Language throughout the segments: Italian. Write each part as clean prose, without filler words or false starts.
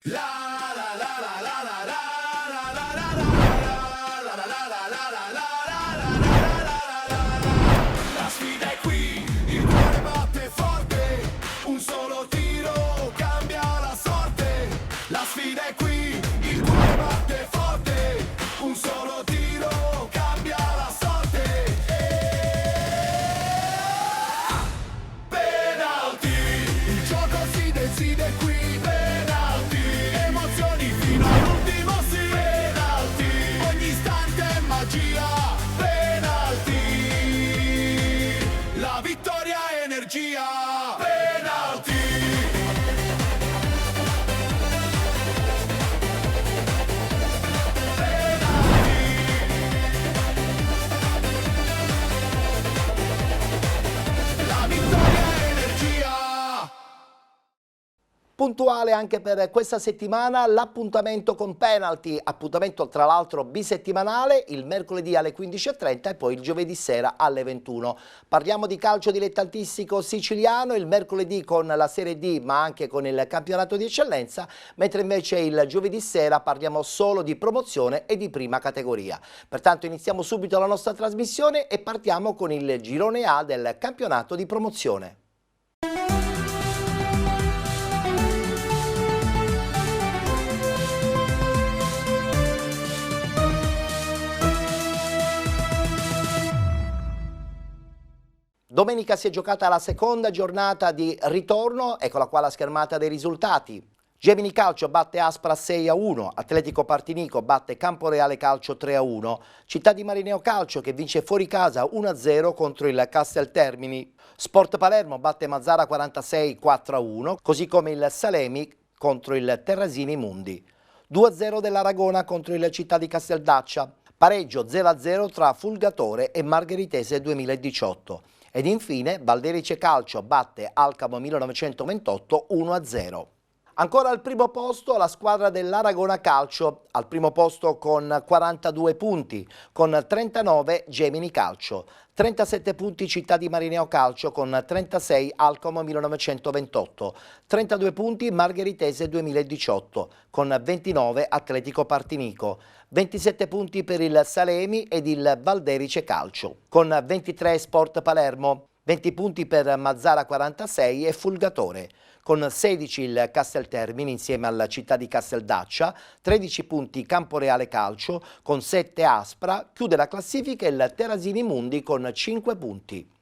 La sfida è qui, il cuore batte forte, un solo tiro cambia la sorte. La sfida è qui, il cuore batte forte, un solo tiro cambia la sorte. Penalty, il gioco si decide qui. Penalty, emozioni fino all'ultimo sì. Penalty, ogni istante è magia. Penalty, la vittoria è energia. Penalty. La vittoria è energia. Puntuale anche per questa settimana l'appuntamento con Penalty, appuntamento tra l'altro bisettimanale, il mercoledì alle 15:30 e poi il giovedì sera alle 21. Parliamo di calcio dilettantistico siciliano, il mercoledì con la Serie D ma anche con il campionato di eccellenza, mentre invece il giovedì sera parliamo solo di promozione e di prima categoria. Pertanto iniziamo subito la nostra trasmissione e partiamo con il girone A del campionato di promozione. Domenica si è giocata la seconda giornata di ritorno, eccola qua la schermata dei risultati. Gemini Calcio batte Aspra 6-1, Atletico Partinico batte Camporeale Calcio 3-1, Città di Marineo Calcio che vince fuori casa 1-0 contro il Casteltermini, Sport Palermo batte Mazzara 46 4-1, così come il Salemi contro il Terrasini Mundi. 2-0 dell'Aragona contro il Città di Casteldaccia, pareggio 0-0 tra Fulgatore e Margheritese 2018. Ed infine Valderice Calcio batte Alcamo 1928 1-0. Ancora al primo posto la squadra dell'Aragona Calcio, al primo posto con 42 punti, con 39 Gemini Calcio, 37 punti Città di Marineo Calcio con 36 Alcamo 1928, 32 punti Margheritese 2018 con 29 Atletico Partinico, 27 punti per il Salemi ed il Valderice Calcio, con 23 Sport Palermo, 20 punti per Mazzara 46 e Fulgatore, con 16 il Casteltermini insieme alla Città di Casteldaccia, 13 punti Camporeale Calcio, con 7 Aspra, chiude la classifica il Terrasini Mundi con 5 punti.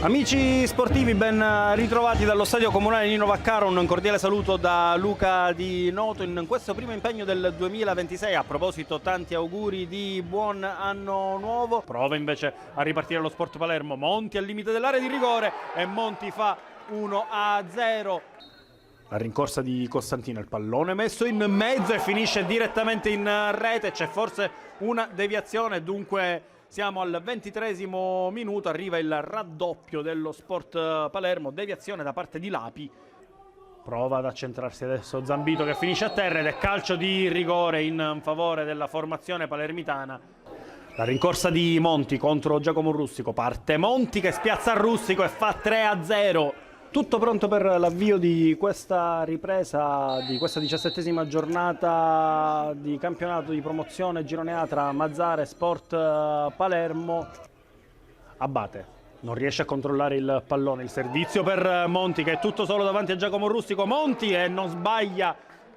Amici sportivi, ben ritrovati dallo Stadio Comunale Nino Vaccaro, un cordiale saluto da Luca Di Noto in questo primo impegno del 2026. A proposito, tanti auguri di buon anno nuovo. Prova invece a ripartire lo Sport Palermo, Monti al limite dell'area di rigore e Monti fa 1-0. La rincorsa di Costantino, il pallone messo in mezzo e finisce direttamente in rete. C'è forse una deviazione, dunque siamo al 23esimo minuto, arriva il raddoppio dello Sport Palermo, deviazione da parte di Lapi. Prova ad accentrarsi adesso Zambito che finisce a terra ed è calcio di rigore in favore della formazione palermitana. La rincorsa di Monti contro Giacomo Rustico, parte Monti che spiazza Rustico e fa 3-0. Tutto pronto per l'avvio di questa ripresa, di questa 17esima giornata di campionato di promozione girone A tra Mazzara e Sport Palermo. Abate, non riesce a controllare il pallone, il servizio per Monti che è tutto solo davanti a Giacomo Rustico. Monti e non sbaglia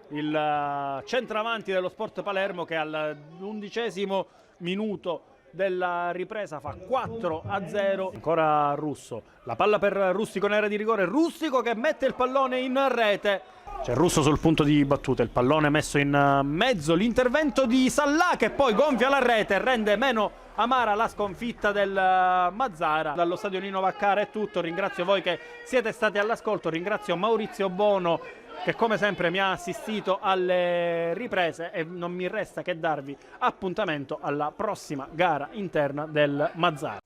il centravanti dello Sport Palermo che all'11esimo minuto della ripresa fa 4-0. Ancora Russo, la palla per Rustico in area di rigore, Rustico che mette il pallone in rete. C'è Russo sul punto di battuta, il pallone messo in mezzo, l'intervento di Sallà che poi gonfia la rete e rende meno amara la sconfitta del Mazzara. Dallo stadio Nino Vaccaro è tutto, ringrazio voi che siete stati all'ascolto, ringrazio Maurizio Bono che come sempre mi ha assistito alle riprese e non mi resta che darvi appuntamento alla prossima gara interna del Mazzara.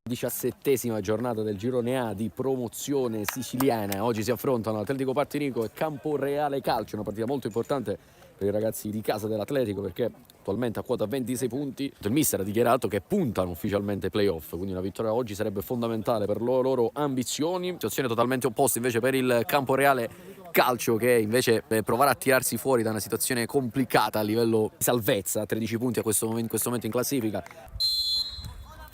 17ª giornata del girone A di promozione siciliana. Oggi si affrontano Atletico Partinico e Camporeale Calcio, una partita molto importante per i ragazzi di casa dell'Atletico, perché attualmente a quota 26 punti. Il mister ha dichiarato che puntano ufficialmente ai playoff, quindi una vittoria oggi sarebbe fondamentale per le loro ambizioni. Situazione totalmente opposta invece per il Camporeale Calcio, che invece per provare a tirarsi fuori da una situazione complicata a livello di salvezza, 13 punti in questo momento in classifica.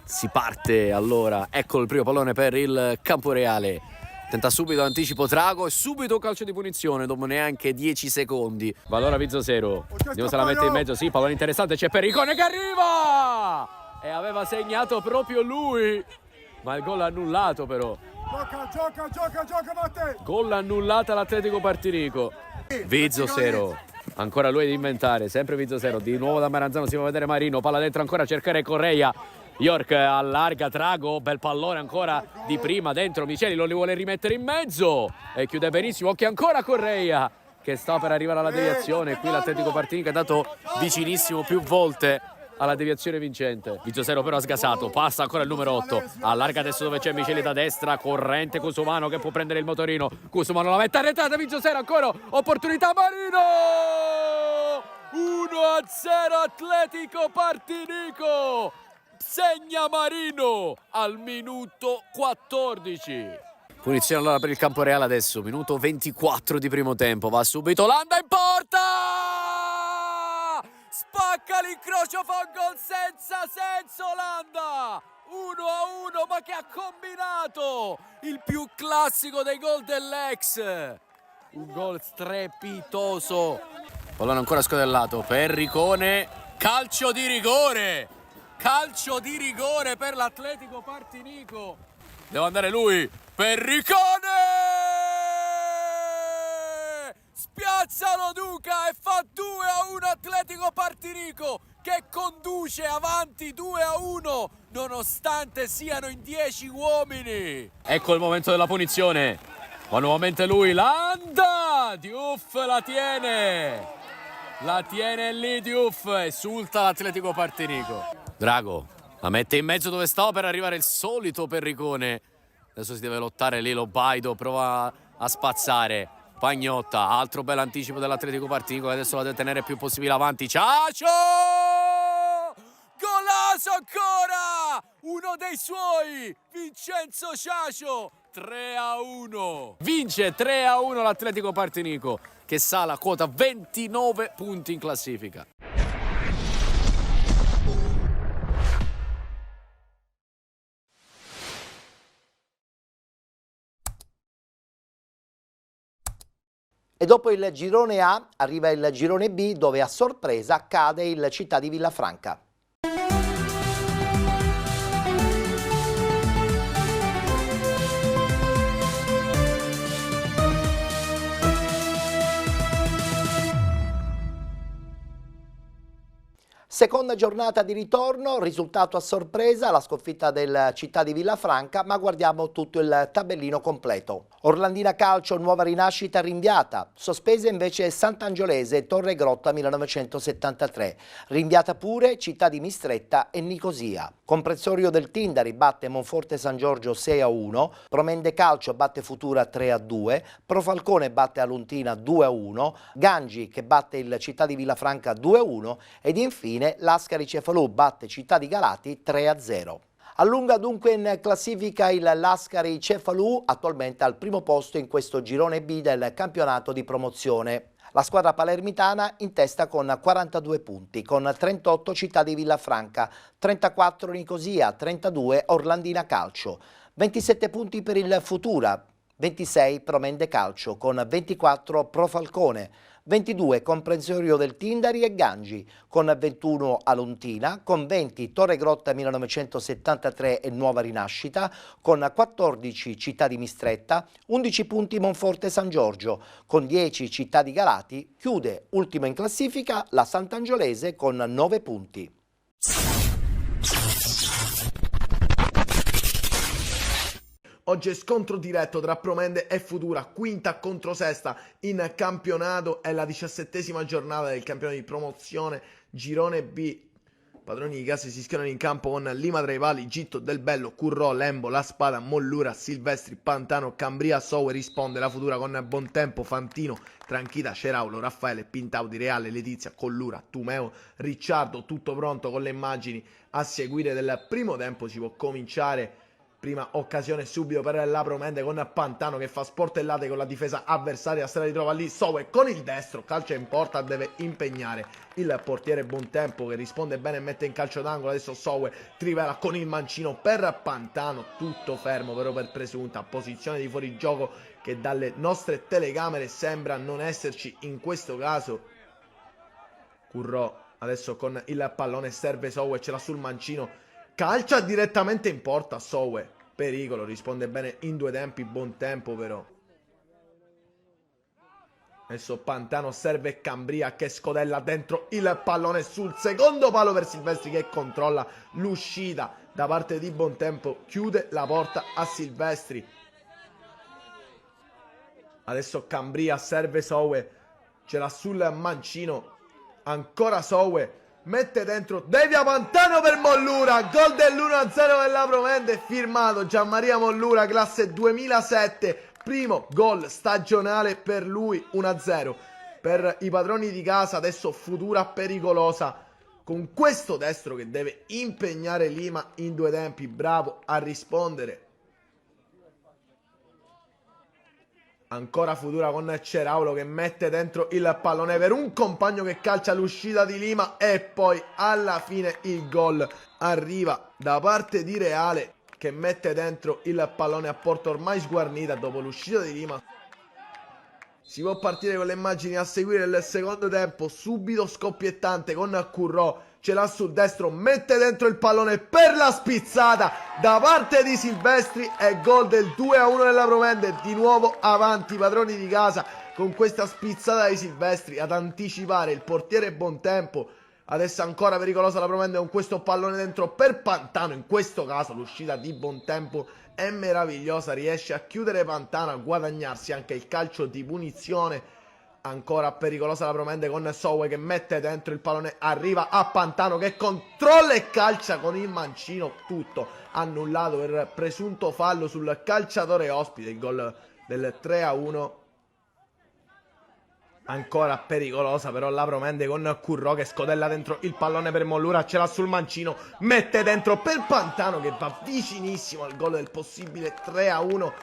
Si parte allora, ecco il primo pallone per il Camporeale. Tenta subito anticipo Trago e subito calcio di punizione dopo neanche 10 secondi. Va allora Vizzosero, vediamo se la mette in mezzo, sì, pallone interessante, c'è Perricone che arriva! E aveva segnato proprio lui, ma il gol annullato però. Gioca, Matte! Gol annullata all'Atletico Partinico. Vizzosero, ancora lui ad inventare, sempre Vizzosero, di nuovo da Maranzano si va a vedere Marino, palla dentro ancora a cercare Correia. York allarga Trago, bel pallone ancora di prima dentro, Miceli lo vuole rimettere in mezzo e chiude benissimo, occhio ancora Correia che sta per arrivare alla deviazione. Qui l'Atletico Partinico è andato vicinissimo più volte alla deviazione vincente. Vizzosero però ha sgasato, passa ancora il numero 8, allarga adesso dove c'è Miceli da destra, corrente Cusumano che può prendere il motorino, Cusumano la mette arretrata, Vizzosero ancora, opportunità Marino! 1-0 Atletico Partinico! Segna Marino al minuto 14. Punizione allora per il Camporeale adesso, minuto 24 di primo tempo, va subito Landa in porta! Spacca l'incrocio, fa un gol senza senso Landa! 1-1, ma che ha combinato! Il più classico dei gol dell'ex! Un gol strepitoso. Pallone ancora scodellato, Perricone, calcio di rigore! Calcio di rigore per l'Atletico Partinico. Deve andare lui, Perricone! Spiazzalo Duca e fa 2-1 Atletico Partinico che conduce avanti 2-1 nonostante siano in 10 uomini. Ecco il momento della punizione. Ma nuovamente lui, Landa! Diouf la tiene. La tiene lì Diouf, esulta l'Atletico Partinico. Drago la mette in mezzo dove sta per arrivare il solito Perricone. Adesso si deve lottare lì Lobaido, prova a spazzare. Pagnotta, altro bel anticipo dell'Atletico Partinico che adesso la deve tenere il più possibile avanti. Ciacio! Golasso ancora! Uno dei suoi, Vincenzo Ciacio, 3-1. Vince 3-1 l'Atletico Partinico che sale a quota 29 punti in classifica. E dopo il girone A arriva il girone B, dove a sorpresa cade il Città di Villafranca. Seconda giornata di ritorno, risultato a sorpresa, la sconfitta del Città di Villafranca, ma guardiamo tutto il tabellino completo. Orlandina Calcio, nuova rinascita rinviata, sospesa invece Sant'Angiolese, Torre Grotta 1973, rinviata pure Città di Mistretta e Nicosia. Comprensorio del Tindari batte Monforte San Giorgio 6-1, Promende Calcio batte Futura 3-2, Profalcone batte Aluntina 2-1, Gangi che batte il Città di Villafranca 2-1 ed infine Lascari Cefalù batte Città di Galati 3-0. Allunga dunque in classifica il Lascari Cefalù, attualmente al primo posto in questo girone B del campionato di promozione. La squadra palermitana in testa con 42 punti, con 38 Città di Villafranca, 34 Nicosia, 32 Orlandina Calcio, 27 punti per il Futura, 26 Promende Calcio, con 24 Profalcone, 22 Comprensorio del Tindari e Gangi, con 21 Aluntina, con 20 Torre Grotta 1973 e Nuova Rinascita, con 14 Città di Mistretta, 11 punti Monforte San Giorgio, con 10 Città di Galati, chiude ultima in classifica la Sant'Angiolese con 9 punti. Oggi è scontro diretto tra Promende e Futura, quinta contro sesta in campionato, è la 17ª giornata del campionato di promozione, girone B, Padroni di casa si schierano in campo con Lima tra i pali, Gitto, Del Bello, Currò, Lembo, La Spada, Mollura, Silvestri, Pantano, Cambria, Sowe risponde la Futura con Bontempo, Fantino, Tranchita, Ceraulo, Raffaele, Pintaudi, Reale, Letizia, Collura, Tumeo, Ricciardo, tutto pronto con le immagini a seguire del primo tempo. Si può cominciare. Prima occasione subito per la Promende con Pantano che fa sportellate con la difesa avversaria, se la ritrova lì Sowe con il destro, calcia in porta, deve impegnare il portiere Bontempo che risponde bene e mette in calcio d'angolo. Adesso Sowe trivela con il mancino per Pantano, tutto fermo però per Presunta, posizione di fuorigioco che dalle nostre telecamere sembra non esserci in questo caso. Currò adesso con il pallone serve Sowe, ce l'ha sul mancino, calcia direttamente in porta Sowe, pericolo, risponde bene in due tempi Bontempo però. Adesso Pantano serve Cambria che scodella dentro il pallone sul secondo palo per Silvestri che controlla l'uscita da parte di Bontempo, chiude la porta a Silvestri. Adesso Cambria serve Sowe, ce l'ha sul mancino, ancora Sowe, mette dentro, devia Pantano per Mollura, gol dell'1-0 della Promende, firmato Gianmaria Mollura, classe 2007, primo gol stagionale per lui, 1-0 per i padroni di casa. Adesso Futura pericolosa con questo destro che deve impegnare Lima in due tempi, bravo a rispondere. Ancora Futura con Ceraulo che mette dentro il pallone per un compagno che calcia l'uscita di Lima e poi alla fine il gol arriva da parte di Reale che mette dentro il pallone a porta ormai sguarnita dopo l'uscita di Lima. Si può partire con le immagini a seguire il secondo tempo, subito scoppiettante con Currò, ce l'ha sul destro, mette dentro il pallone per la spizzata da parte di Silvestri e gol del 2-1 della Promende. Di nuovo avanti i padroni di casa con questa spizzata di Silvestri ad anticipare il portiere Bontempo. Adesso ancora pericolosa la Promende con questo pallone dentro per Pantano. In questo caso l'uscita di Bontempo è meravigliosa, riesce a chiudere Pantano, a guadagnarsi anche il calcio di punizione. Ancora pericolosa la Promende con Sowe che mette dentro il pallone, arriva a Pantano che controlla e calcia con il mancino, tutto annullato per presunto fallo sul calciatore ospite, il gol del 3-1. Ancora pericolosa però la Promende con Currò che scodella dentro il pallone per Mollura, ce l'ha sul mancino, mette dentro per Pantano che va vicinissimo al gol del possibile 3-1.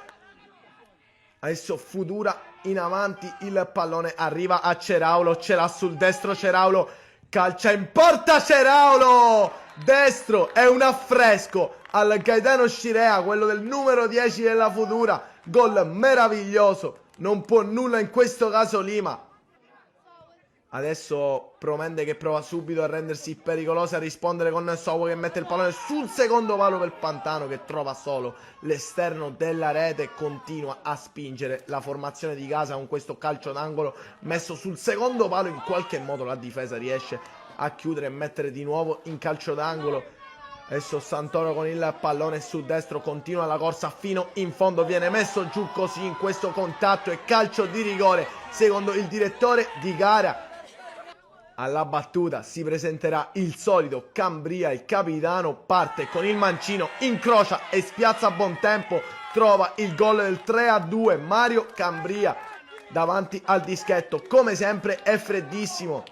Adesso Futura in avanti, il pallone arriva a Ceraulo, ce l'ha sul destro Ceraulo, calcia in porta Ceraulo, destro, è un affresco al Gaetano Scirea, quello del numero 10 della Futura, gol meraviglioso, non può nulla in questo caso Lima. Adesso Promende che prova subito a rendersi pericolosa, a rispondere con Sowe che mette il pallone sul secondo palo per Pantano che trova solo l'esterno della rete e continua a spingere la formazione di casa con questo calcio d'angolo messo sul secondo palo. In qualche modo la difesa riesce a chiudere e mettere di nuovo in calcio d'angolo. Adesso Santoro con il pallone sul destro continua la corsa fino in fondo, viene messo giù così in questo contatto e calcio di rigore secondo il direttore di gara. Alla battuta si presenterà il solito Cambria, il capitano, parte con il mancino, incrocia e spiazza Bontempo, trova il gol del 3-2, Mario Cambria davanti al dischetto, come sempre è freddissimo.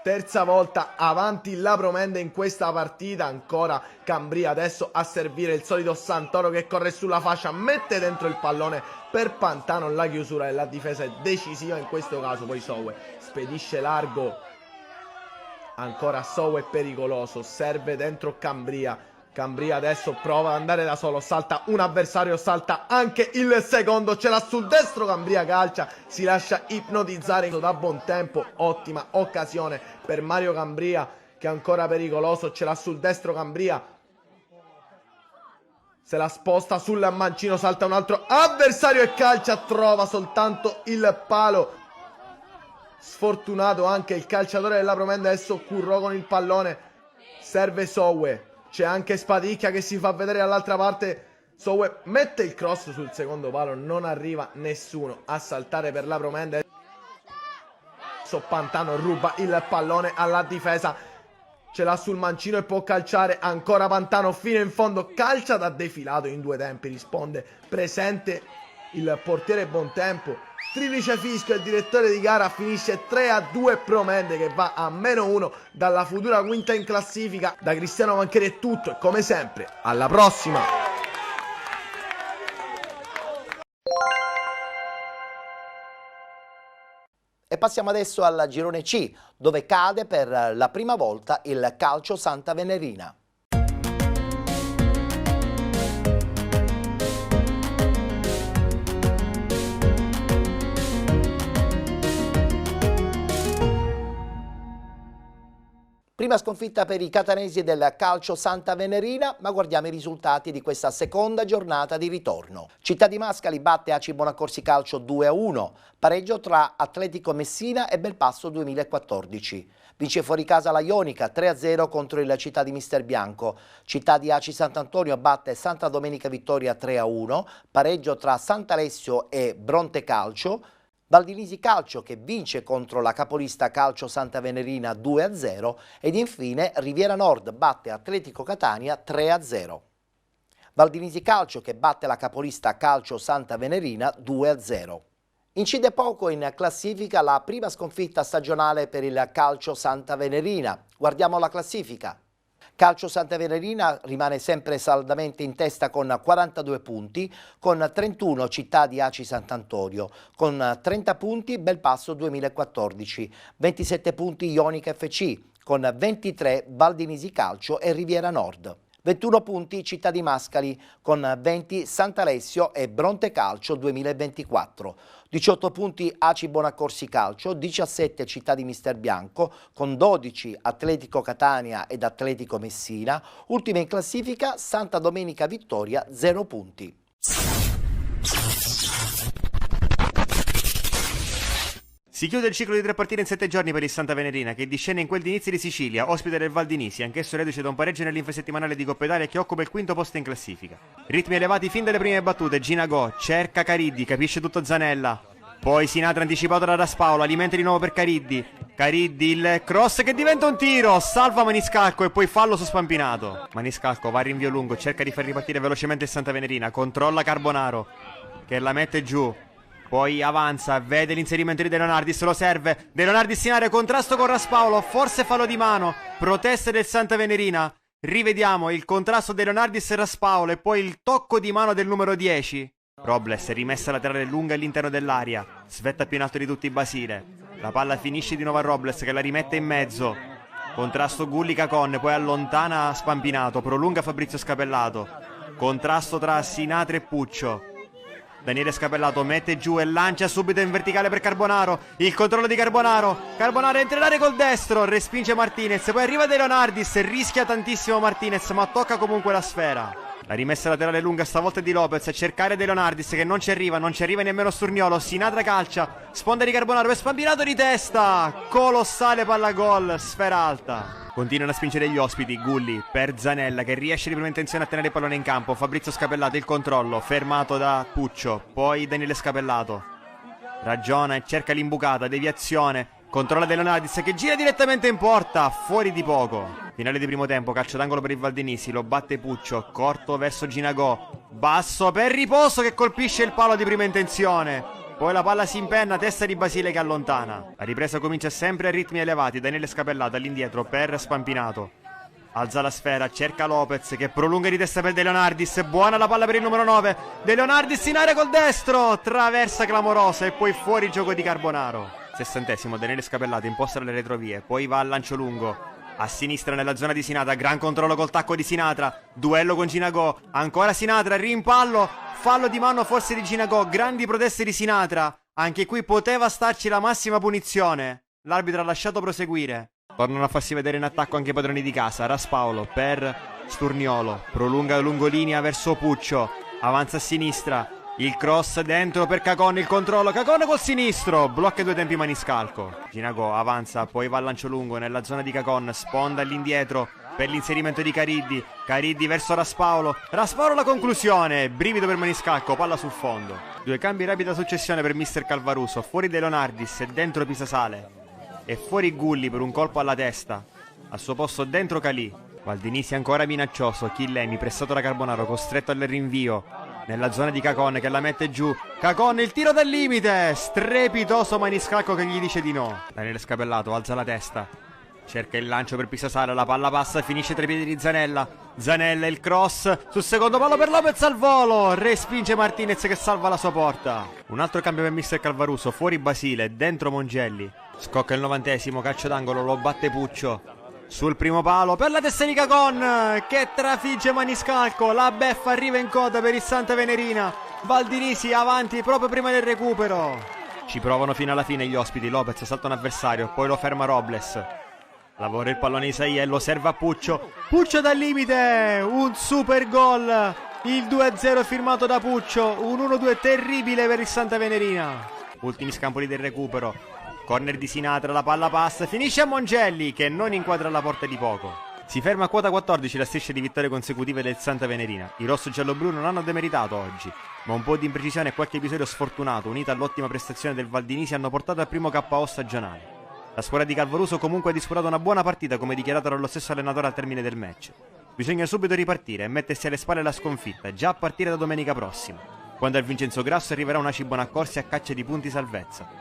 Terza volta avanti la Promende in questa partita, ancora Cambria adesso a servire il solito Santoro che corre sulla fascia, mette dentro il pallone per Pantano, la chiusura della difesa è decisiva in questo caso, poi Sowe spedisce largo, ancora Sowe pericoloso, serve dentro Cambria, Cambria adesso prova ad andare da solo, salta un avversario, salta anche il secondo, ce l'ha sul destro Cambria, calcia, si lascia ipnotizzare da Bontempo, ottima occasione per Mario Cambria che è ancora pericoloso, ce l'ha sul destro Cambria, se la sposta sul mancino, salta un altro avversario e calcia, trova soltanto il palo. Sfortunato anche il calciatore della Promende, adesso Currò con il pallone, serve Sowe, c'è anche Spadicchia che si fa vedere dall'altra parte, Sowe mette il cross sul secondo palo, non arriva nessuno a saltare per la Promende. Adesso Pantano ruba il pallone alla difesa, ce l'ha sul mancino e può calciare ancora Pantano fino in fondo, calcia da defilato in due tempi, risponde presente il portiere Bontempo. Triplice fischio, il direttore di gara, finisce 3-2 Promende che va a -1 dalla futura quinta in classifica. Da Cristiano Vancheri è tutto e come sempre alla prossima. E passiamo adesso al girone C, dove cade per la prima volta il Calcio Santa Venerina. Prima sconfitta per i catanesi del Calcio Santa Venerina, ma guardiamo i risultati di questa seconda giornata di ritorno. Città di Mascali batte Aci Bonaccorsi Calcio 2-1, pareggio tra Atletico Messina e Belpasso 2014. Vince fuori casa la Ionica 3-0 contro il Città di Mister Bianco. Città di Aci Sant'Antonio batte Santa Domenica Vittoria 3-1, pareggio tra Sant'Alessio e Bronte Calcio. Valdinisi Calcio che vince contro la capolista Calcio Santa Venerina 2-0 ed infine Riviera Nord batte Atletico Catania 3-0. Valdinisi Calcio che batte la capolista Calcio Santa Venerina 2-0. Incide poco in classifica la prima sconfitta stagionale per il Calcio Santa Venerina. Guardiamo la classifica. Calcio Santa Venerina rimane sempre saldamente in testa con 42 punti, con 31 Città di Aci Sant'Antonio, con 30 punti Belpasso 2014, 27 punti Ionica FC, con 23 Valdinisi Calcio e Riviera Nord. 21 punti Città di Mascali, con 20 Sant'Alessio e Bronte Calcio 2024. 18 punti Aci Bonaccorsi Calcio, 17 Città di Mister Bianco, con 12 Atletico Catania ed Atletico Messina. Ultima in classifica Santa Domenica Vittoria, 0 punti. Si chiude il ciclo di 3 partite in 7 giorni per il Santa Venerina, che discende in quel di inizi di Sicilia, ospite del Valdinisi, anch'esso reduce da un pareggio nell'infrasettimanale di Coppa Italia che occupa il quinto posto in classifica. Ritmi elevati fin dalle prime battute, Gina Go, cerca Cariddi, capisce tutto Zanella. Poi Sinatra anticipato da Raspaolo, alimenta di nuovo per Cariddi. Cariddi, il cross che diventa un tiro, salva Maniscalco e poi fallo su Spampinato. Maniscalco va a rinvio lungo, cerca di far ripartire velocemente il Santa Venerina, controlla Carbonaro, che la mette giù. Poi avanza, vede l'inserimento di De Leonardis, lo serve. De Leonardis in area, contrasto con Raspaolo, forse fallo di mano. Proteste del Santa Venerina. Rivediamo il contrasto De Leonardis e Raspaolo e poi il tocco di mano del numero 10. Robles, rimessa laterale lunga all'interno dell'area. Svetta più in alto di tutti Basile. La palla finisce di nuovo a Robles che la rimette in mezzo. Contrasto Gulli-Cacon, poi allontana Spampinato, prolunga Fabrizio Scapellato. Contrasto tra Sinatra e Puccio. Daniele Scapellato mette giù e lancia subito in verticale per Carbonaro. Il controllo di Carbonaro. Carbonaro entra in area col destro, respinge Martinez. Poi arriva De Leonardis, rischia tantissimo Martinez, ma tocca comunque la sfera. La rimessa laterale lunga stavolta è di Lopez, a cercare De Leonardis che non ci arriva nemmeno Sturniolo. Sinatra calcia, sponda di Carbonaro e Spampinato di testa. Colossale palla gol, sfera alta. Continuano a spingere gli ospiti, Gulli per Zanella che riesce di prima intenzione a tenere il pallone in campo. Fabrizio Scapellato il controllo, fermato da Puccio. Poi Daniele Scapellato ragiona e cerca l'imbucata, deviazione. Controlla De Leonardis che gira direttamente in porta, fuori di poco. Finale di primo tempo, calcio d'angolo per il Valdinisi, lo batte Puccio, corto verso Ginagò. Basso per Riposo che colpisce il palo di prima intenzione. Poi la palla si impenna, testa di Basile che allontana. La ripresa comincia sempre a ritmi elevati. Daniele Scapellato all'indietro per Spampinato. Alza la sfera, cerca Lopez che prolunga di testa per De Leonardis. Buona la palla per il numero 9. De Leonardis in area col destro. Traversa clamorosa e poi fuori gioco di Carbonaro. 60esimo, Daniele Scapellato imposta le retrovie. Poi va al lancio lungo. A sinistra nella zona di Sinatra. Gran controllo col tacco di Sinatra. Duello con Ginagò. Ancora Sinatra, rimpallo. Fallo di mano forse di Ginagò, grandi proteste di Sinatra. Anche qui poteva starci la massima punizione. L'arbitro ha lasciato proseguire. Tornano a farsi vedere in attacco anche i padroni di casa. Raspaolo per Sturniolo. Prolunga lungolinea verso Puccio. Avanza a sinistra. Il cross dentro per Cacon, il controllo. Cacon col sinistro. Blocca due tempi Maniscalco. Ginagò avanza, poi va al lancio lungo nella zona di Cacon. Sponda all'indietro per l'inserimento di Cariddi. Cariddi verso Raspaolo. Raspaolo la conclusione. Brivido per Maniscalco, palla sul fondo. Due cambi rapida successione per mister Calvaruso. Fuori De Leonardis e dentro Pisasale. E fuori Gulli per un colpo alla testa. Al suo posto dentro Calì. Valdinisi ancora minaccioso, Chillemi pressato da Carbonaro, costretto al rinvio. Nella zona di Cacon che la mette giù. Cacon, il tiro dal limite! Strepitoso maniscalco che gli dice di no. Daniele Scapellato alza la testa. Cerca il lancio per Pisasara, la palla passa e finisce tra i piedi di Zanella. Zanella, il cross sul secondo palo per Lopez al volo. Respinge Martinez che salva la sua porta. Un altro cambio per mister Calvaruso, fuori Basile, dentro Mongelli. Scocca il 90esimo, calcio d'angolo, lo batte Puccio. Sul primo palo per la testa di Cacon che trafigge Maniscalco. La beffa arriva in coda per il Santa Venerina. Valdinisi avanti proprio prima del recupero. Ci provano fino alla fine gli ospiti. Lopez salta un avversario, poi lo ferma Robles. Lavora il pallone Isaiello, serve a Puccio. Puccio dal limite, un super gol. Il 2-0 firmato da Puccio, un 1-2 terribile per il Santa Venerina. Ultimi scampoli del recupero. Corner di Sinatra, la palla passa, finisce a Mongelli che non inquadra la porta di poco. Si ferma a quota 14 la striscia di vittorie consecutive del Santa Venerina. I rosso-giallo-blu non hanno demeritato oggi, ma un po' di imprecisione e qualche episodio sfortunato, unita all'ottima prestazione del Valdinisi, hanno portato al primo KO stagionale. La squadra di Calvaruso comunque ha disputato una buona partita, come dichiarato dallo stesso allenatore al termine del match. Bisogna subito ripartire e mettersi alle spalle la sconfitta, già a partire da domenica prossima, quando al Vincenzo Grasso arriverà una Cibonaccorsi a caccia di punti salvezza.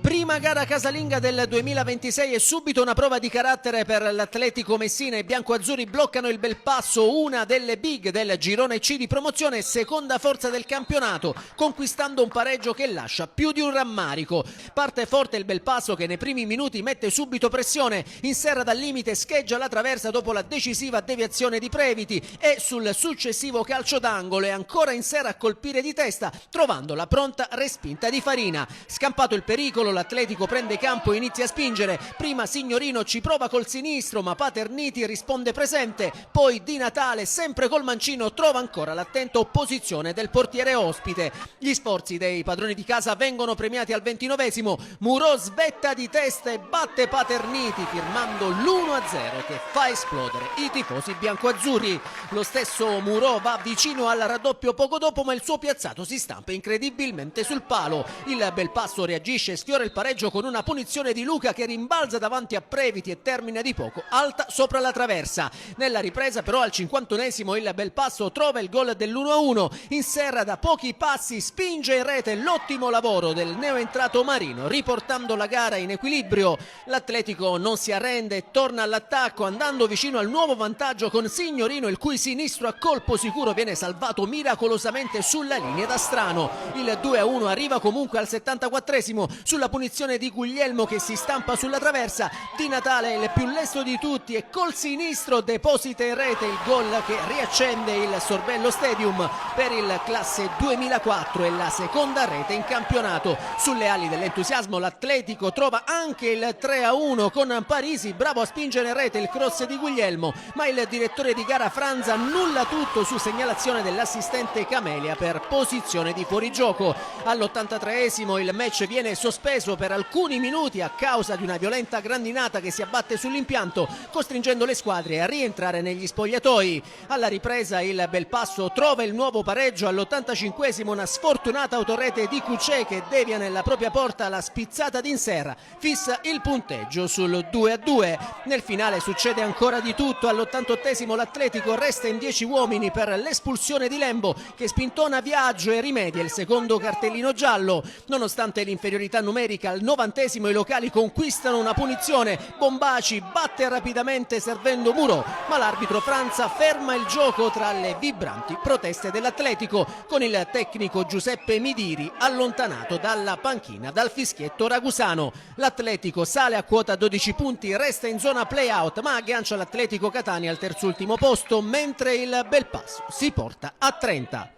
Prima gara casalinga del 2026 e subito una prova di carattere per l'Atletico Messina. I biancoazzurri bloccano il Belpasso, una delle big del girone C di promozione, seconda forza del campionato, conquistando un pareggio che lascia più di un rammarico. Parte forte il Belpasso che nei primi minuti mette subito pressione, in serra dal limite scheggia la traversa dopo la decisiva deviazione di Previti e sul successivo calcio d'angolo è ancora in serra a colpire di testa, trovando la pronta respinta di Farina. Scampato il pericolo, l'Atletico prende campo e inizia a spingere. Prima Signorino ci prova col sinistro, ma Paterniti risponde presente. Poi Di Natale, sempre col mancino, trova ancora l'attenta opposizione del portiere ospite. Gli sforzi dei padroni di casa vengono premiati al 29esimo. Murò svetta di testa e batte Paterniti, firmando l'1-0 che fa esplodere i tifosi biancoazzurri. Lo stesso Murò va vicino al raddoppio poco dopo, ma il suo piazzato si stampa incredibilmente sul palo. Il Belpasso reagisce e sfiora il pareggio con una punizione di Luca che rimbalza davanti a Previti e termina di poco alta sopra la traversa. Nella ripresa però al 51esimo il Belpasso trova il gol dell'1-1. In serra da pochi passi spinge in rete l'ottimo lavoro del neoentrato Marino, riportando la gara in equilibrio. L'Atletico non si arrende e torna all'attacco, andando vicino al nuovo vantaggio con Signorino, il cui sinistro a colpo sicuro viene salvato miracolosamente sulla linea da Strano. Il 2-1 arriva comunque al 74esimo sulla punizione di Guglielmo che si stampa sulla traversa. Di Natale il più lesto di tutti e col sinistro deposita in rete il gol che riaccende il Sorbello Stadium per il classe 2004 e la seconda rete in campionato. Sulle ali dell'entusiasmo l'Atletico trova anche il 3-1 con Parisi bravo a spingere in rete il cross di Guglielmo, ma il direttore di gara Franza annulla tutto su segnalazione dell'assistente Camelia per posizione di fuorigioco. All'83esimo il match viene sospeso per alcuni minuti a causa di una violenta grandinata che si abbatte sull'impianto, costringendo le squadre a rientrare negli spogliatoi. Alla ripresa il Belpasso trova il nuovo pareggio all'85esimo, una sfortunata autorete di Cucè che devia nella propria porta la spizzata d'Inserra, fissa il punteggio sul 2-2. Nel finale succede ancora di tutto. All'88esimo l'Atletico resta in 10 uomini per l'espulsione di Lembo che spintona Viaggio e rimedia il secondo cartellino giallo. Nonostante l'inferiorità numerica, al 90esimo i locali conquistano una punizione. Bombaci batte rapidamente servendo Murò, ma l'arbitro Franza ferma il gioco tra le vibranti proteste dell'Atletico, con il tecnico Giuseppe Midiri allontanato dalla panchina dal fischietto ragusano. L'Atletico sale a quota 12 punti, resta in zona play-out, ma aggancia l'Atletico Catania al terzultimo posto, mentre il Belpasso si porta a 30.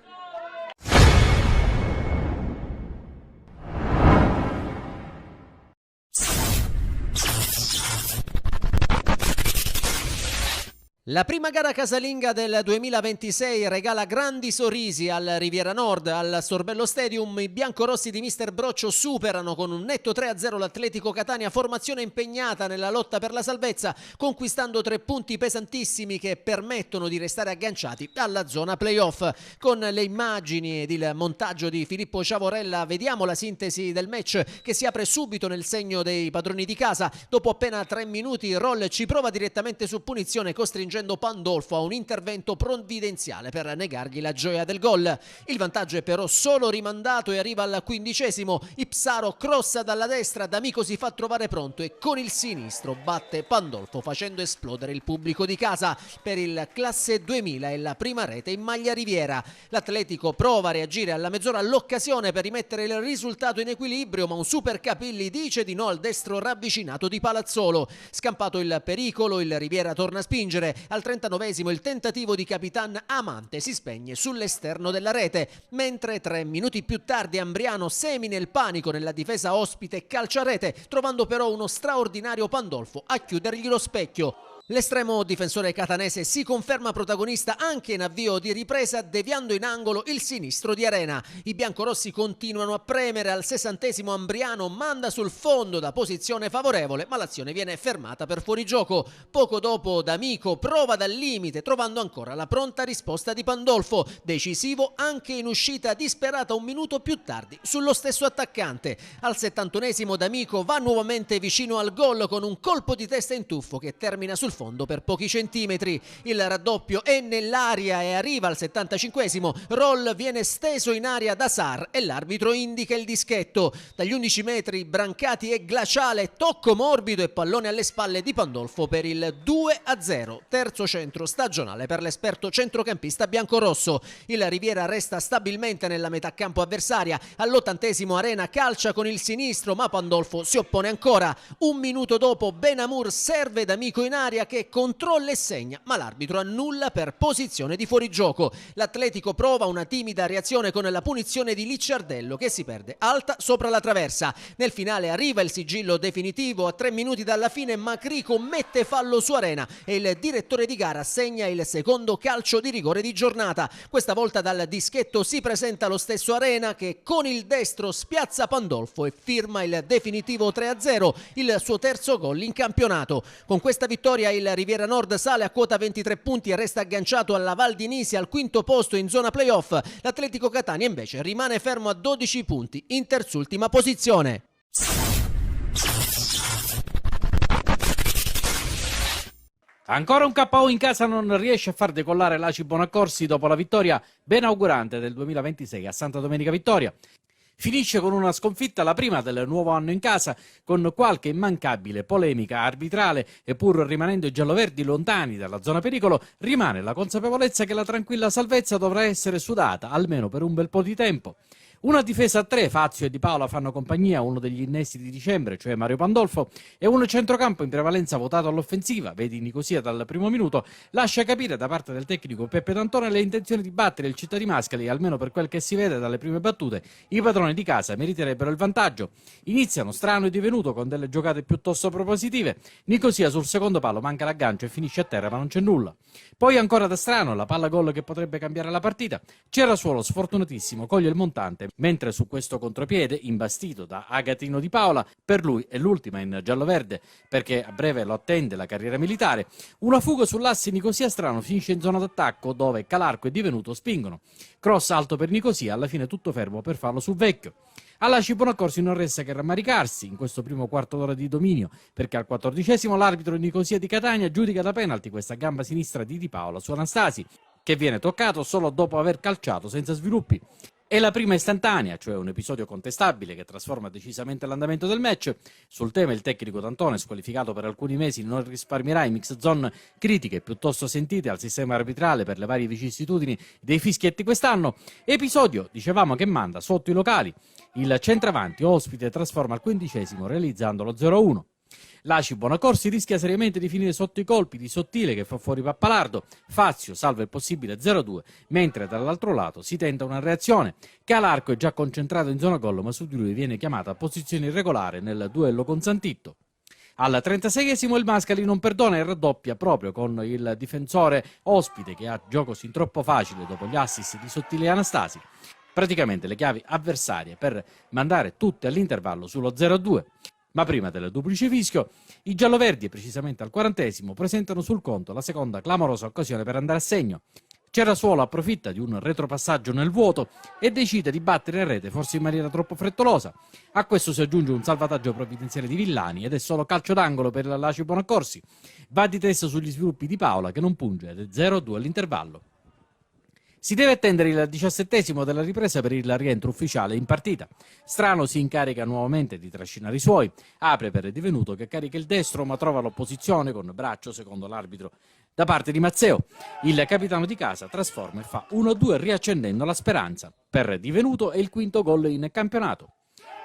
La prima gara casalinga del 2026 regala grandi sorrisi al Riviera Nord. Al Sorbello Stadium i biancorossi di mister Broccio superano con un netto 3-0 l'Atletico Catania, formazione impegnata nella lotta per la salvezza, conquistando 3 punti pesantissimi che permettono di restare agganciati alla zona playoff. Con le immagini ed il montaggio di Filippo Ciavorella vediamo la sintesi del match che si apre subito nel segno dei padroni di casa. Dopo appena 3 minuti Roll ci prova direttamente su punizione, costringendo Pandolfo a un intervento provvidenziale per negargli la gioia del gol. Il vantaggio è però solo rimandato e arriva al 15°. Ipsaro crossa dalla destra, D'Amico si fa trovare pronto e con il sinistro batte Pandolfo facendo esplodere il pubblico di casa. Per il classe 2000 è la prima rete in maglia riviera. L'Atletico prova a reagire alla mezz'ora all'occasione per rimettere il risultato in equilibrio, ma un super Capilli dice di no al destro ravvicinato di Palazzolo. Scampato il pericolo, il Riviera torna a spingere. Al 39° il tentativo di Capitan Amante si spegne sull'esterno della rete, mentre 3 minuti più tardi Ambriano semina il panico nella difesa ospite e calcia a rete, trovando però uno straordinario Pandolfo a chiudergli lo specchio. L'estremo difensore catanese si conferma protagonista anche in avvio di ripresa, deviando in angolo il sinistro di Arena. I biancorossi continuano a premere. Al 60° Ambriano manda sul fondo da posizione favorevole, ma l'azione viene fermata per fuorigioco. Poco dopo D'Amico prova dal limite, trovando ancora la pronta risposta di Pandolfo, decisivo anche in uscita disperata un minuto più tardi sullo stesso attaccante. Al 71° D'Amico va nuovamente vicino al gol con un colpo di testa in tuffo che termina sul fondo per pochi centimetri. Il raddoppio è nell'aria e arriva al 75°. Roll viene steso in aria da Sar e l'arbitro indica il dischetto. Dagli 11 metri Brancati è glaciale, tocco morbido e pallone alle spalle di Pandolfo per il 2-0. Terzo centro stagionale per l'esperto centrocampista biancorosso. Il Riviera resta stabilmente nella metà campo avversaria. All'80° Arena calcia con il sinistro, ma Pandolfo si oppone ancora. Un minuto dopo Benamur serve D'Amico in aria che controlla e segna, ma l'arbitro annulla per posizione di fuorigioco. L'Atletico prova una timida reazione con la punizione di Licciardello che si perde alta sopra la traversa. Nel finale arriva il sigillo definitivo. A 3 minuti dalla fine Macri commette fallo su Arena e il direttore di gara segna il secondo calcio di rigore di giornata. Questa volta dal dischetto si presenta lo stesso Arena che con il destro spiazza Pandolfo e firma il definitivo 3-0, il suo terzo gol in campionato. Con questa vittoria il Riviera Nord sale a quota 23 punti e resta agganciato alla Val di Nisi al 5° posto in zona playoff. L'Atletico Catania invece rimane fermo a 12 punti in terzultima posizione. Ancora un KO in casa non riesce a far decollare l'Aci Bonaccorsi dopo la vittoria benaugurante del 2026 a Santa Domenica Vittoria. Finisce con una sconfitta, la prima del nuovo anno in casa, con qualche immancabile polemica arbitrale e pur rimanendo i gialloverdi lontani dalla zona pericolo, rimane la consapevolezza che la tranquilla salvezza dovrà essere sudata almeno per un bel po' di tempo. Una difesa a 3, Fazio e Di Paola fanno compagnia a uno degli innesti di dicembre, cioè Mario Pandolfo, e un centrocampo in prevalenza votato all'offensiva, vedi Nicosia dal primo minuto, lascia capire da parte del tecnico Peppe D'Antona le intenzioni di battere il Città di Mascali, almeno per quel che si vede dalle prime battute, i padroni di casa meriterebbero il vantaggio. Iniziano strano e divenuto con delle giocate piuttosto propositive, Nicosia sul secondo palo manca l'aggancio e finisce a terra ma non c'è nulla. Poi ancora da strano, la palla gol che potrebbe cambiare la partita, Cerasuolo sfortunatissimo coglie il montante, mentre su questo contropiede, imbastito da Agatino Di Paola, per lui è l'ultima in gialloverde perché a breve lo attende la carriera militare, una fuga sull'asse Nicosia Strano finisce in zona d'attacco dove Calarco e Divenuto spingono. Cross alto per Nicosia, alla fine tutto fermo per farlo sul vecchio. All'Aci Bonaccorsi non resta che rammaricarsi in questo primo quarto d'ora di dominio, perché al 14° l'arbitro Nicosia di Catania giudica da penalty questa gamba sinistra di Paola su Anastasi, che viene toccato solo dopo aver calciato senza sviluppi. È la prima istantanea, cioè un episodio contestabile che trasforma decisamente l'andamento del match. Sul tema il tecnico D'Antona, squalificato per alcuni mesi, non risparmierà in mix zone critiche piuttosto sentite al sistema arbitrale per le varie vicissitudini dei fischietti quest'anno. Episodio, dicevamo, che manda sotto i locali. Il centravanti ospite trasforma al 15° realizzando lo 0-1. L'Aci Bonaccorsi rischia seriamente di finire sotto i colpi di Sottile che fa fuori Pappalardo. Fazio salva il possibile 0-2, mentre dall'altro lato si tenta una reazione. Calarco è già concentrato in zona gol, ma su di lui viene chiamata a posizione irregolare nel duello con Santitto. Al 36esimo il Mascali non perdona e raddoppia proprio con il difensore ospite che ha gioco sin troppo facile dopo gli assist di Sottile e Anastasi. Praticamente le chiavi avversarie per mandare tutte all'intervallo sullo 0-2. Ma prima del duplice fischio, i gialloverdi, e precisamente al 40esimo, presentano sul conto la seconda clamorosa occasione per andare a segno. Cerasuolo approfitta di un retropassaggio nel vuoto e decide di battere in rete, forse in maniera troppo frettolosa. A questo si aggiunge un salvataggio provvidenziale di Villani ed è solo calcio d'angolo per l'Aci Bonaccorsi. Va di testa sugli sviluppi di Paola che non punge ed è 0-2 all'intervallo. Si deve attendere il 17esimo della ripresa per il rientro ufficiale in partita. Strano si incarica nuovamente di trascinare i suoi, apre per Divenuto che carica il destro ma trova l'opposizione con braccio secondo l'arbitro da parte di Mazzeo. Il capitano di casa trasforma e fa 1-2 riaccendendo la speranza. Per Divenuto è il quinto gol in campionato.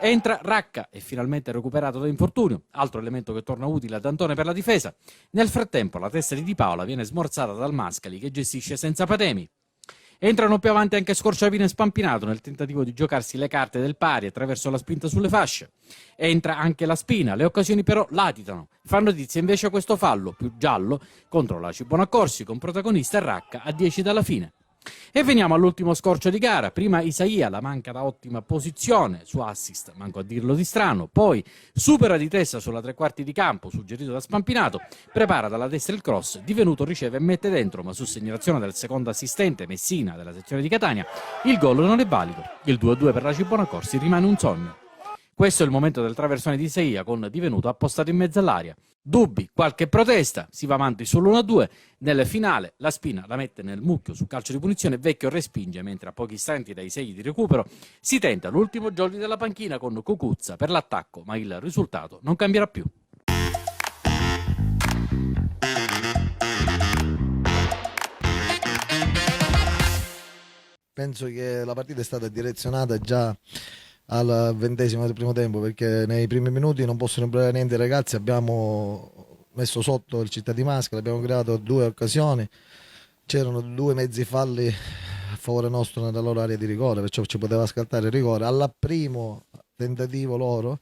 Entra Racca e finalmente recuperato da infortunio, altro elemento che torna utile ad Antone per la difesa. Nel frattempo la testa di Di Paola viene smorzata dal Mascali che gestisce senza patemi. Entrano più avanti anche Scorciavino e Spampinato nel tentativo di giocarsi le carte del pari attraverso la spinta sulle fasce. Entra anche la Spina, le occasioni però latitano. Fa notizia invece questo fallo, più giallo, contro l'Aci Bonaccorsi con protagonista Racca a 10 dalla fine. E veniamo all'ultimo scorcio di gara. Prima Isaia, la manca da ottima posizione su assist, manco a dirlo di strano. Poi supera di testa sulla tre quarti di campo, suggerito da Spampinato, prepara dalla destra il cross, Divenuto riceve e mette dentro, ma su segnalazione del secondo assistente Messina della sezione di Catania, il gol non è valido. Il 2-2 per l'Aci Bonaccorsi rimane un sogno. Questo è il momento del traversone di Isaia con Divenuto appostato in mezzo all'aria. Dubbi, qualche protesta, si va avanti sull'1-2, nel finale la Spina la mette nel mucchio su calcio di punizione, Vecchio respinge mentre a pochi istanti dai 6 di recupero si tenta l'ultimo jolly della panchina con Cucuzza per l'attacco, ma il risultato non cambierà più. Penso che la partita è stata direzionata già al 20° del primo tempo, perché nei primi minuti non possono imparare niente i ragazzi, abbiamo messo sotto il Città di Mascali, abbiamo creato 2 occasioni, c'erano 2 mezzi falli a favore nostro nella loro area di rigore, perciò ci poteva scattare il rigore. Al primo tentativo loro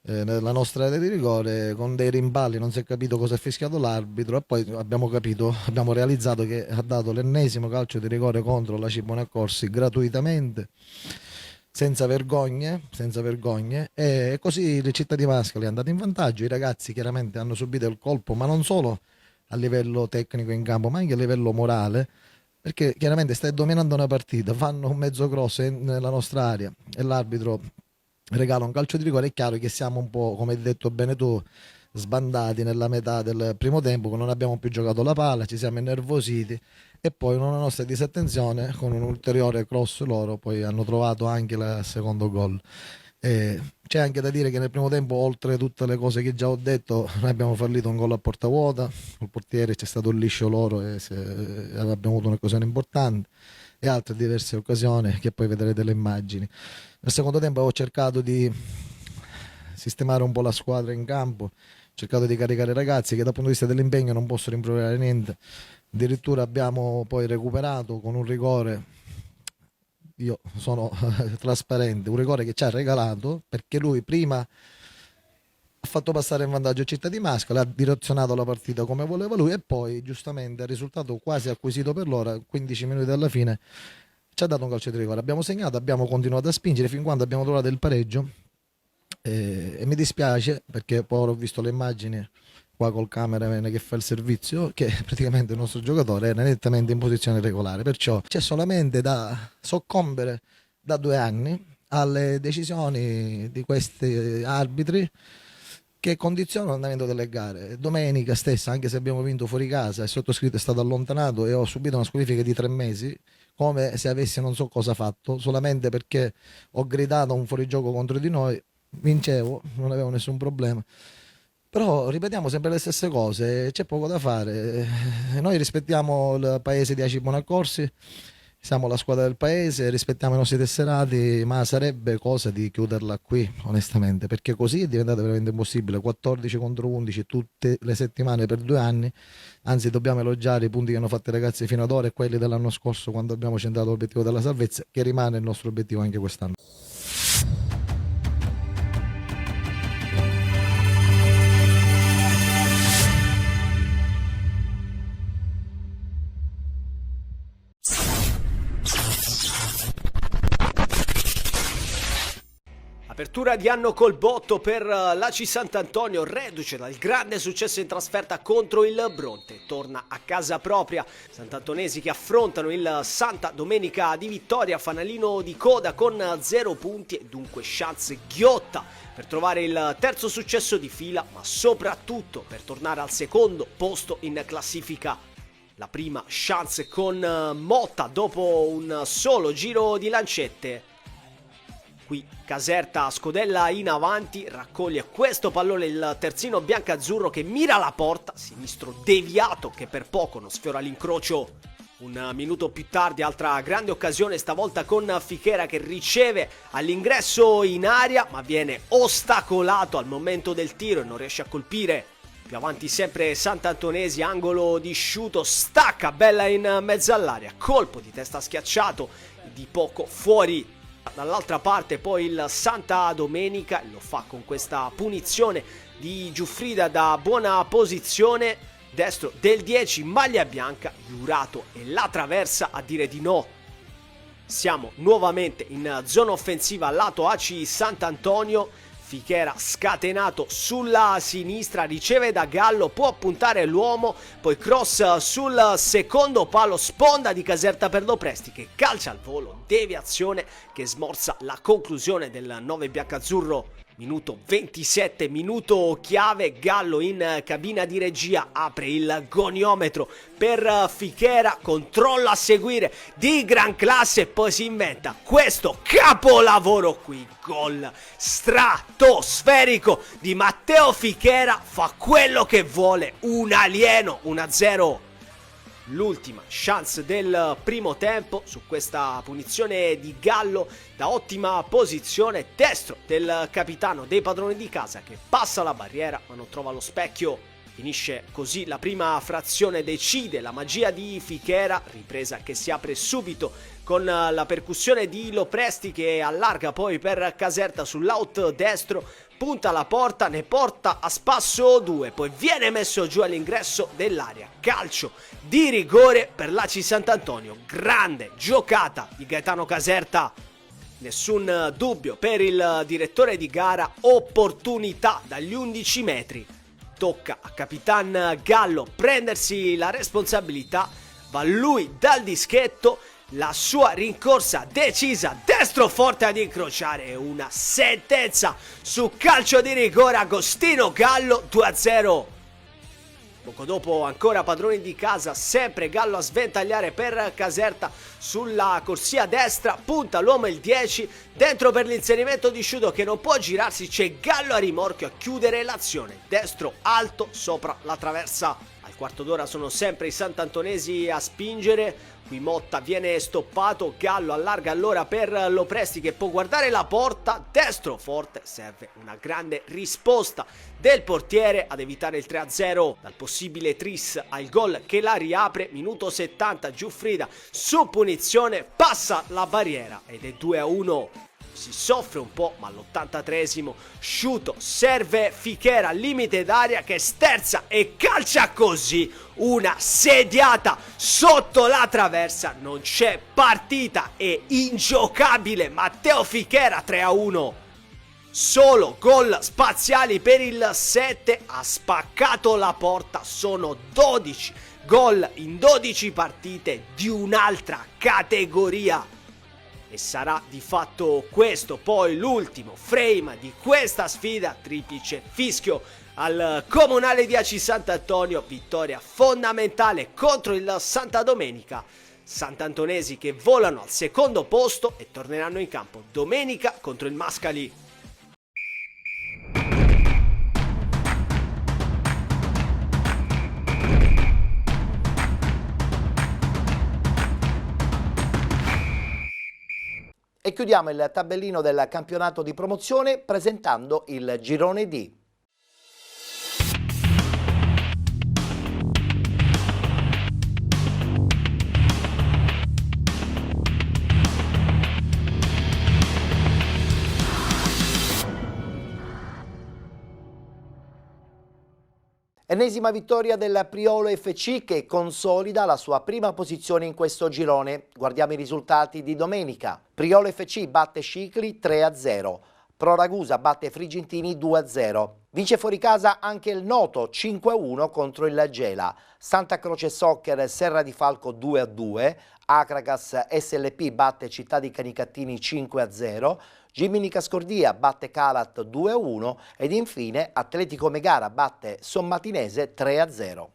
nella nostra area di rigore con dei rimballi non si è capito cosa ha fischiato l'arbitro e poi abbiamo realizzato che ha dato l'ennesimo calcio di rigore contro l'Aci Bonaccorsi gratuitamente, senza vergogne, e così il Città di Mascali è andato in vantaggio. I ragazzi chiaramente hanno subito il colpo, ma non solo a livello tecnico in campo, ma anche a livello morale, perché chiaramente stai dominando una partita, fanno un mezzo cross nella nostra area e l'arbitro regala un calcio di rigore. È chiaro che siamo un po', come hai detto bene tu, sbandati nella metà del primo tempo, non abbiamo più giocato la palla, ci siamo innervositi e poi una nostra disattenzione con un ulteriore cross loro poi hanno trovato anche il secondo gol. C'è anche da dire che nel primo tempo, oltre tutte le cose che già ho detto, noi abbiamo fallito un gol a porta vuota, il portiere c'è stato il liscio loro e abbiamo avuto un'occasione importante e altre diverse occasioni che poi vedrete le immagini. Nel secondo tempo ho cercato di sistemare un po' la squadra in campo, ho cercato di caricare i ragazzi che dal punto di vista dell'impegno non possono rimproverare niente. Addirittura abbiamo poi recuperato con un rigore, io sono trasparente, un rigore che ci ha regalato perché lui prima ha fatto passare in vantaggio Città di Mascali, ha direzionato la partita come voleva lui e poi giustamente il risultato quasi acquisito per l'ora, 15 minuti alla fine ci ha dato un calcio di rigore, abbiamo segnato, abbiamo continuato a spingere fin quando abbiamo trovato il pareggio e mi dispiace perché poi ho visto le immagini qua col cameraman che fa il servizio, che praticamente il nostro giocatore era nettamente in posizione regolare, perciò c'è solamente da soccombere da 2 anni alle decisioni di questi arbitri che condizionano l'andamento delle gare. Domenica stessa, anche se abbiamo vinto fuori casa, il sottoscritto è stato allontanato e ho subito una squalifica di 3 mesi, come se avessi non so cosa fatto, solamente perché ho gridato un fuorigioco contro di noi, vincevo, non avevo nessun problema. Però ripetiamo sempre le stesse cose, c'è poco da fare. Noi rispettiamo il paese di Aci Bonaccorsi, siamo la squadra del paese, rispettiamo i nostri tesserati, ma sarebbe cosa di chiuderla qui, onestamente, perché così è diventato veramente impossibile. 14 contro 11 tutte le settimane per 2 anni, anzi dobbiamo elogiare i punti che hanno fatto i ragazzi fino ad ora e quelli dell'anno scorso quando abbiamo centrato l'obiettivo della salvezza, che rimane il nostro obiettivo anche quest'anno. Apertura di anno col botto per l'ACI Sant'Antonio, reduce dal grande successo in trasferta contro il Bronte. Torna a casa propria. Sant'Antonesi che affrontano il Santa Domenica di Vittoria, fanalino di coda con 0 punti e dunque chance ghiotta per trovare il terzo successo di fila, ma soprattutto per tornare al secondo posto in classifica. La prima chance con Motta dopo un solo giro di lancette. Qui Caserta scodella in avanti, raccoglie questo pallone il terzino biancazzurro che mira la porta, sinistro deviato che per poco non sfiora l'incrocio. Un minuto più tardi altra grande occasione, stavolta con Fichera che riceve all'ingresso in aria ma viene ostacolato al momento del tiro e non riesce a colpire. Più avanti sempre Sant'Antonesi, angolo di Sciuto, stacca bella in mezzo all'aria, colpo di testa schiacciato di poco fuori. Dall'altra parte poi il Santa Domenica lo fa con questa punizione di Giuffrida da buona posizione, destro del 10, maglia bianca, Jurato e la traversa a dire di no. Siamo nuovamente in zona offensiva lato ACI Sant'Antonio. Fichera scatenato sulla sinistra, riceve da Gallo, può puntare l'uomo, poi cross sul secondo palo, sponda di Caserta per Lopresti che calcia al volo, deviazione che smorza la conclusione del 9 biancazzurro. Minuto 27, minuto chiave, Gallo in cabina di regia apre il goniometro per Fichera, controlla a seguire di gran classe e poi si inventa questo capolavoro qui, gol stratosferico di Matteo Fichera, fa quello che vuole, un alieno, 1-0. L'ultima chance del primo tempo su questa punizione di Gallo da ottima posizione, destro del capitano dei padroni di casa che passa la barriera ma non trova lo specchio. Finisce così la prima frazione, decide la magia di Fichera, ripresa che si apre subito con la percussione di Lopresti che allarga poi per Caserta sull'out destro, punta la porta, ne porta a spasso 2, poi viene messo giù all'ingresso dell'area, calcio di rigore per l'ACI Sant'Antonio, grande giocata di Gaetano Caserta, nessun dubbio per il direttore di gara, opportunità dagli 11 metri, tocca a Capitan Gallo prendersi la responsabilità, va lui dal dischetto, la sua rincorsa decisa, destro forte ad incrociare, una sentenza su calcio di rigore, Agostino Gallo, 2-0. Poco dopo ancora padroni di casa, sempre Gallo a sventagliare per Caserta sulla corsia destra, punta l'uomo il 10, dentro per l'inserimento di Sciuto che non può girarsi, c'è Gallo a rimorchio a chiudere l'azione, destro alto sopra la traversa. Al quarto d'ora sono sempre i Sant'Antonesi a spingere, qui Motta viene stoppato, Gallo allarga allora per Lopresti che può guardare la porta, destro forte, serve una grande risposta del portiere ad evitare il 3-0, dal possibile tris al gol che la riapre, minuto 70, Giuffrida su punizione passa la barriera ed è 2-1. Si soffre un po', ma all'83esimo Sciuto serve Fichera al limite d'aria che sterza e calcia così una sediata sotto la traversa, non c'è partita, è ingiocabile Matteo Fichera, 3-1. Solo gol spaziali per il 7, ha spaccato la porta, sono 12 gol in 12 partite di un'altra categoria. E sarà di fatto questo poi l'ultimo frame di questa sfida, triplice fischio al comunale di ACI Sant'Antonio, vittoria fondamentale contro il Santa Domenica. Sant'Antonesi che volano al secondo posto e torneranno in campo domenica contro il Mascali. E chiudiamo il tabellino del campionato di promozione presentando il girone D. Ennesima vittoria del Priolo FC che consolida la sua prima posizione in questo girone. Guardiamo i risultati di domenica. Priolo FC batte Scicli 3-0. Pro Ragusa batte Frigentini 2-0. Vince fuori casa anche il Noto 5-1 contro il Gela. Santa Croce Soccer Serra di Falco 2-2. Acragas SLP batte Città di Canicattini 5-0. Giminica Scordia batte Calat 2-1 ed infine Atletico Megara batte Sommatinese 3-0.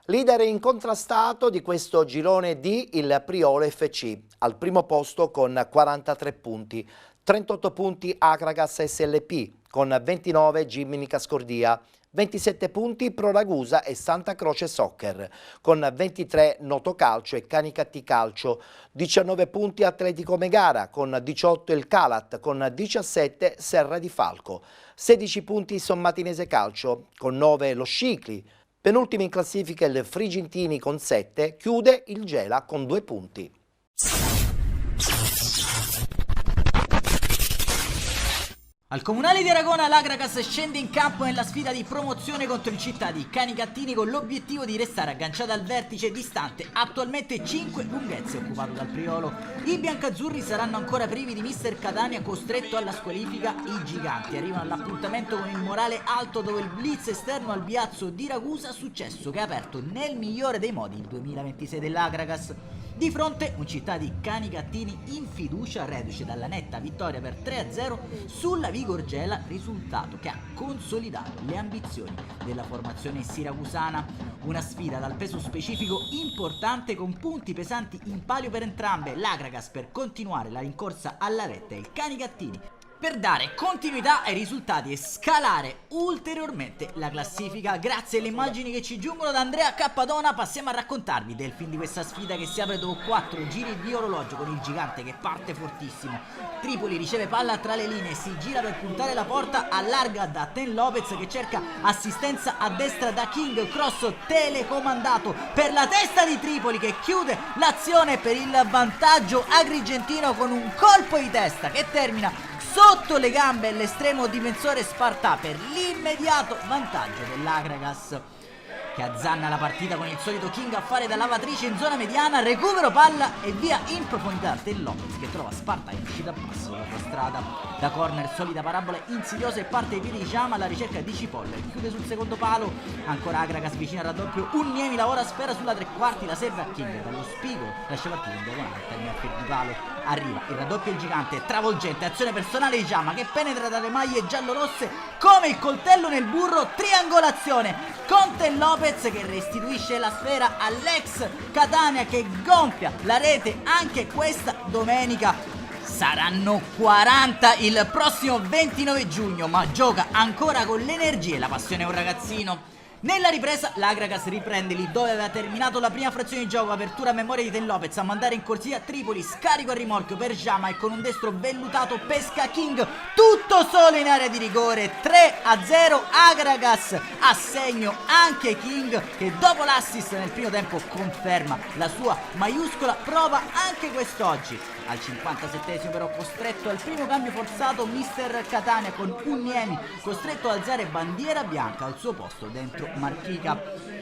Leader incontrastato di questo girone D il Priolo FC, al primo posto con 43 punti, 38 punti Acragas SLP, con 29 Giminica Scordia, 27 punti Pro Ragusa e Santa Croce Soccer, con 23 Noto Calcio e Canicatti Calcio, 19 punti Atletico Megara, con 18 il Calat, con 17 Serra di Falco, 16 punti Sommatinese Calcio, con 9 lo Scicli, penultimo in classifica il Frigentini con 7, chiude il Gela con 2 punti. Al Comunale di Aragona l'Acragas scende in campo nella sfida di promozione contro il Città di Canicattini con l'obiettivo di restare agganciato al vertice distante attualmente 5 lunghezze occupato dal Priolo. I biancazzurri saranno ancora privi di mister Catania costretto alla squalifica. I giganti arrivano all'appuntamento con il morale alto dopo il blitz esterno al Biazzo di Ragusa, successo che ha aperto nel migliore dei modi il 2026 dell'Acragas. Di fronte un Città di Canicattini in fiducia, reduce dalla netta vittoria per 3-0 sulla Vigorgela, risultato che ha consolidato le ambizioni della formazione siracusana. Una sfida dal peso specifico importante con punti pesanti in palio per entrambe, l'Acragas per continuare la rincorsa alla retta e il Canicattini per dare continuità ai risultati e scalare ulteriormente la classifica. Grazie alle immagini che ci giungono da Andrea Cappadona passiamo a raccontarvi del film di questa sfida che si apre dopo 4 giri di orologio con il gigante che parte fortissimo. Tripoli riceve palla tra le linee, si gira per puntare la porta, allarga da Ten Lopez che cerca assistenza a destra da King, cross telecomandato per la testa di Tripoli che chiude l'azione per il vantaggio agrigentino con un colpo di testa che termina sotto le gambe l'estremo difensore Spartà per l'immediato vantaggio dell'Acragas, che azzanna la partita con il solito King a fare da lavatrice in zona mediana, recupero palla e via in profondità del Lopez che trova Sparta in uscita a basso dalla strada. Da corner solida parabola insidiosa e parte ai piedi di Giama alla ricerca di Cipolla, chiude sul secondo palo, ancora Acragas vicino al raddoppio, Unniemi lavora sfera sulla tre quarti, la serve a King dallo spigo, lascia partire in diagonale al termine di palo, arriva il raddoppio il gigante, travolgente azione personale di Giama che penetra dalle maglie giallorosse come il coltello nel burro, triangolazione con Ten Lopez che restituisce la sfera all'ex Catania che gonfia la rete anche questa domenica. Saranno 40 il prossimo 29 giugno, ma gioca ancora con l'energia e la passione un ragazzino. Nella ripresa l'Acragas riprende lì dove aveva terminato la prima frazione di gioco, apertura a memoria di Ten Lopez a mandare in corsia Tripoli, scarico a rimorchio per Giama e con un destro vellutato pesca King, tutto solo in area di rigore, 3-0 Acragas, a segno anche King che dopo l'assist nel primo tempo conferma la sua maiuscola prova anche quest'oggi. Al 57esimo però costretto al primo cambio forzato mister Catania con Unniemi costretto ad alzare bandiera bianca al suo posto dentro Marchica,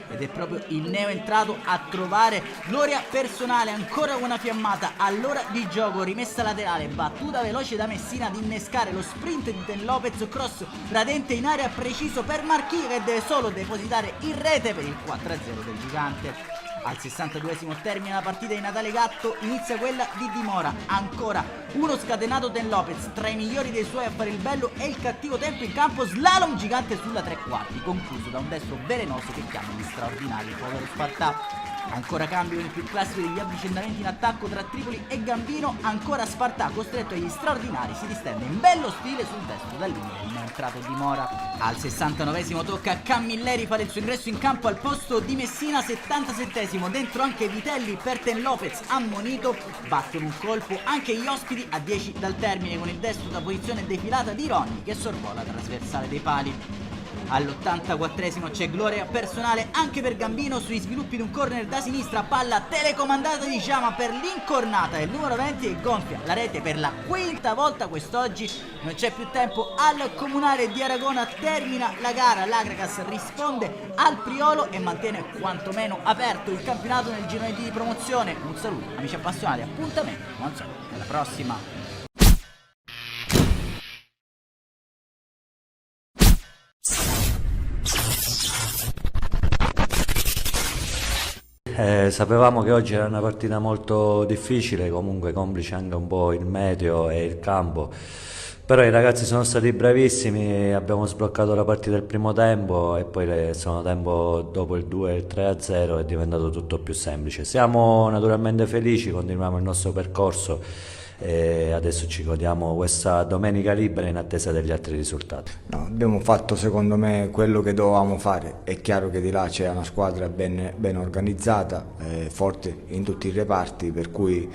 ed è proprio il neo entrato a trovare gloria personale, ancora una fiammata all'ora di gioco, rimessa laterale, battuta veloce da Messina ad innescare lo sprint di Ten Lopez, cross radente in area preciso per Marchica che deve solo depositare in rete per il 4-0 del gigante. Al 62esimo termina la partita di Natale Gatto, inizia quella di Dimora, ancora uno scatenato Ten Lopez, tra i migliori dei suoi a fare il bello e il cattivo tempo in campo, slalom gigante sulla tre quarti, concluso da un destro velenoso che chiama gli straordinari povero Spartà. Ancora cambio nel più classico degli avvicendamenti in attacco tra Tripoli e Gambino, ancora Spartà costretto agli straordinari, si distende in bello stile sul destro dal linea il entrato Dimora. Al 69esimo tocca a Camilleri fare il suo ingresso in campo al posto di Messina, 77esimo dentro anche Vitelli per Ten Lopez ammonito, battono un colpo anche gli ospiti a 10 dal termine con il destro da posizione defilata di Ronni che sorvola la trasversale dei pali. All'84esimo c'è gloria personale anche per Gambino sugli sviluppi di un corner da sinistra, palla telecomandata di Giama per l'incornata del numero 20 e gonfia la rete per la quinta volta quest'oggi. Non c'è più tempo al Comunale di Aragona, termina la gara, l'Acragas risponde al Priolo e mantiene quantomeno aperto il campionato nel girone di promozione. Un saluto amici appassionati, appuntamento alla prossima. Sapevamo che oggi era una partita molto difficile, comunque complice anche un po' il meteo e il campo, però i ragazzi sono stati bravissimi, abbiamo sbloccato la partita del primo tempo e poi il secondo tempo dopo il 2 e il 3-0 è diventato tutto più semplice. Siamo naturalmente felici, continuiamo il nostro percorso e adesso ci godiamo questa domenica libera in attesa degli altri risultati. No, abbiamo fatto secondo me quello che dovevamo fare. È chiaro che di là c'è una squadra ben organizzata, forte in tutti i reparti, per cui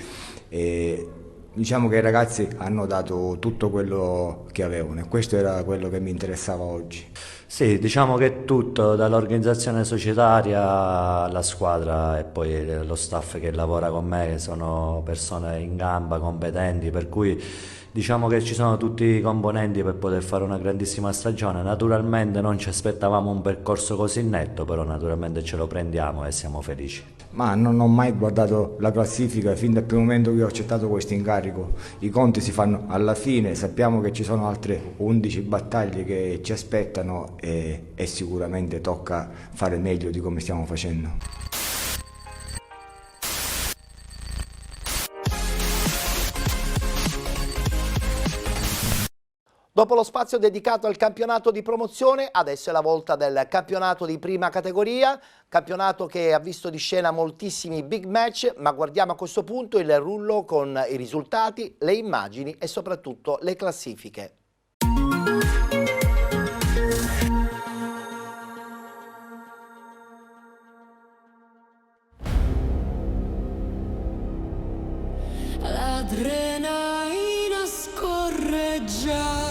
diciamo che i ragazzi hanno dato tutto quello che avevano e questo era quello che mi interessava oggi. Sì, diciamo che tutto, dall'organizzazione societaria alla squadra e poi lo staff che lavora con me, che sono persone in gamba, competenti, per cui diciamo che ci sono tutti i componenti per poter fare una grandissima stagione. Naturalmente non ci aspettavamo un percorso così netto, però naturalmente ce lo prendiamo e siamo felici. Ma non ho mai guardato la classifica fin dal primo momento che ho accettato questo incarico. I conti si fanno alla fine, sappiamo che ci sono altre 11 battaglie che ci aspettano e sicuramente tocca fare meglio di come stiamo facendo. Dopo lo spazio dedicato al campionato di promozione, adesso è la volta del campionato di prima categoria, campionato che ha visto di scena moltissimi big match, ma guardiamo a questo punto il rullo con i risultati, le immagini e soprattutto le classifiche. L'adrenalina scorre già.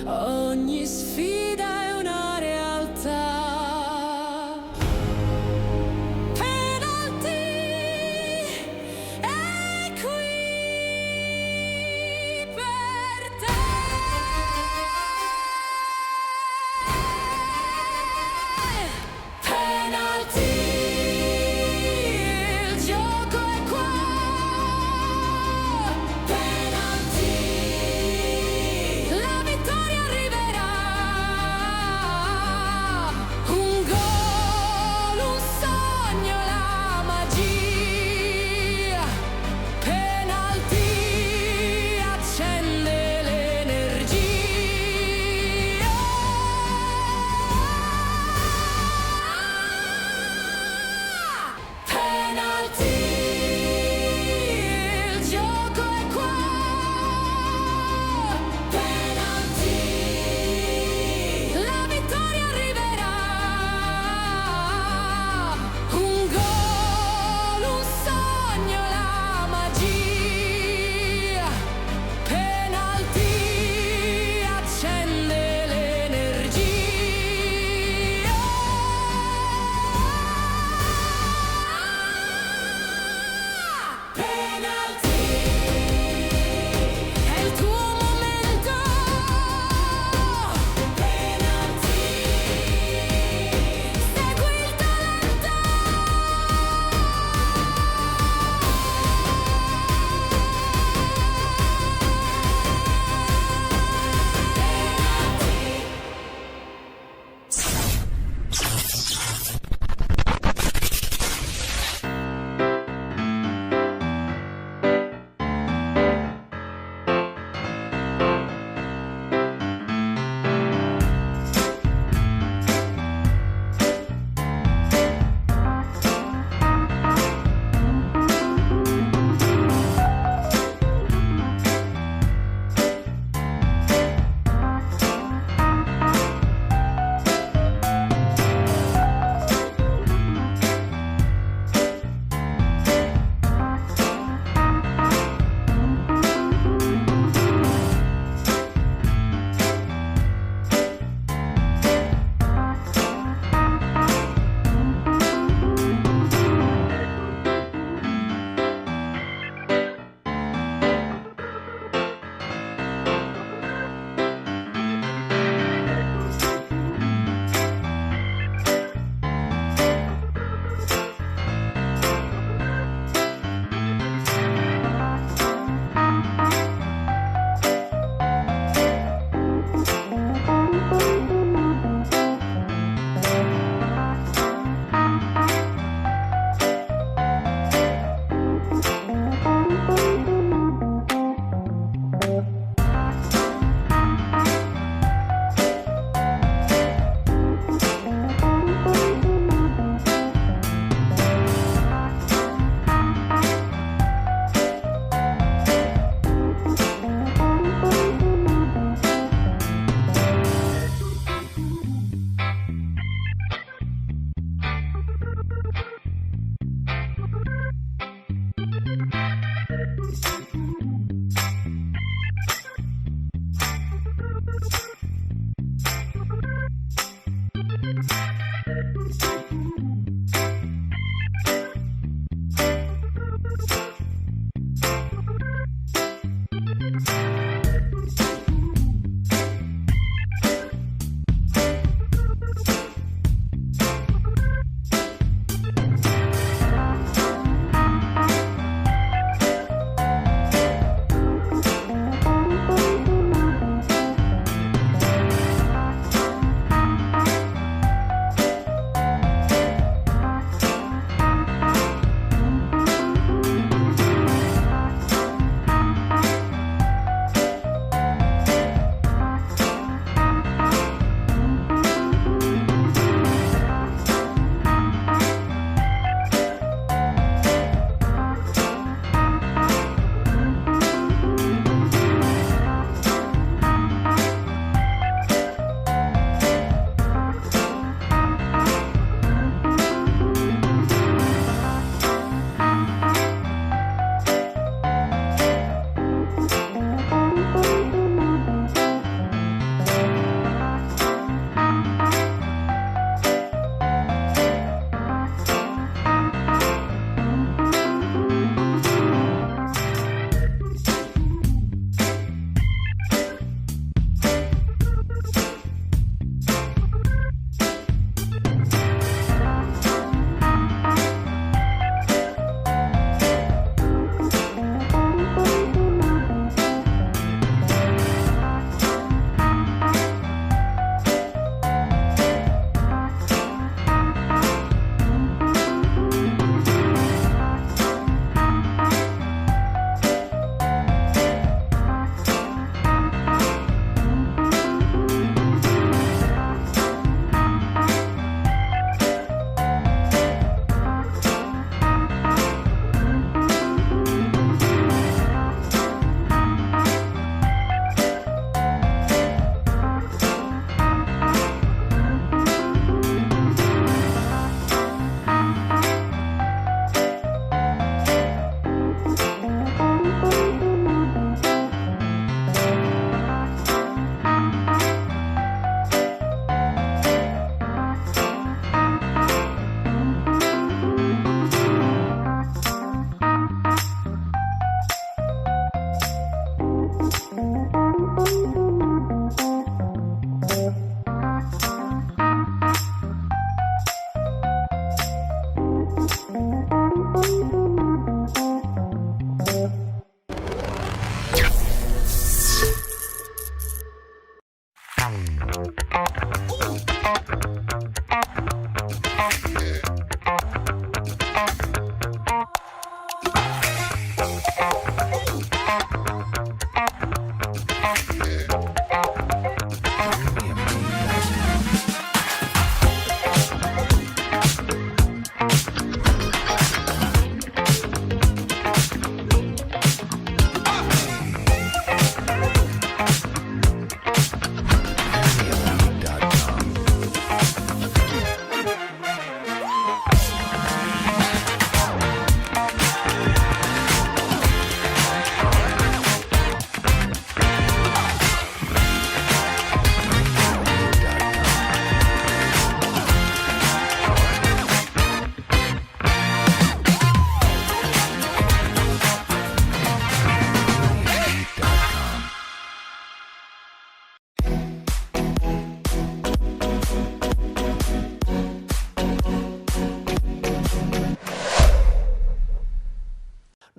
Ogni sfida è una realtà. Penalty è qui per te. Penalty, il gioco è qua. Penalty.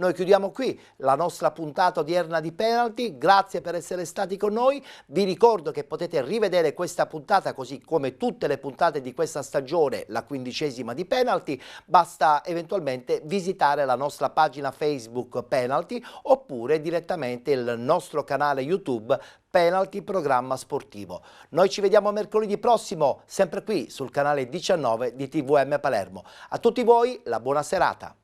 Noi chiudiamo qui la nostra puntata odierna di Penalty, grazie per essere stati con noi, vi ricordo che potete rivedere questa puntata così come tutte le puntate di questa stagione, la 15ª di Penalty, basta eventualmente visitare la nostra pagina Facebook Penalty oppure direttamente il nostro canale YouTube Penalty Programma Sportivo. Noi ci vediamo mercoledì prossimo, sempre qui sul canale 19 di TVM Palermo. A tutti voi la buona serata.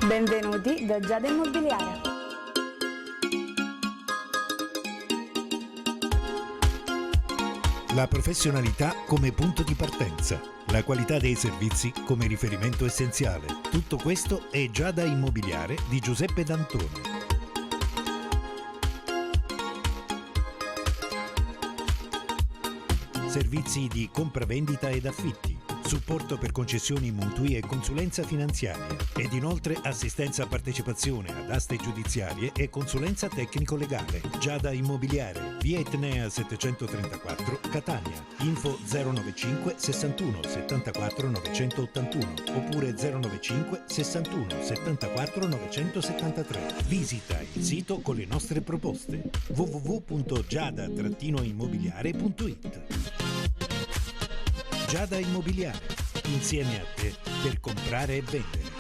Benvenuti da Giada Immobiliare. La professionalità come punto di partenza, la qualità dei servizi come riferimento essenziale. Tutto questo è Giada Immobiliare di Giuseppe D'Antoni. Servizi di compravendita ed affitti, supporto per concessioni mutui e consulenza finanziaria ed inoltre assistenza a partecipazione ad aste giudiziarie e consulenza tecnico-legale. Giada Immobiliare, via Etnea 734, Catania. Info 095 61 74 981 oppure 095 61 74 973. Visita il sito con le nostre proposte www.giada-immobiliare.it. Giada Immobiliare, insieme a te per comprare e vendere.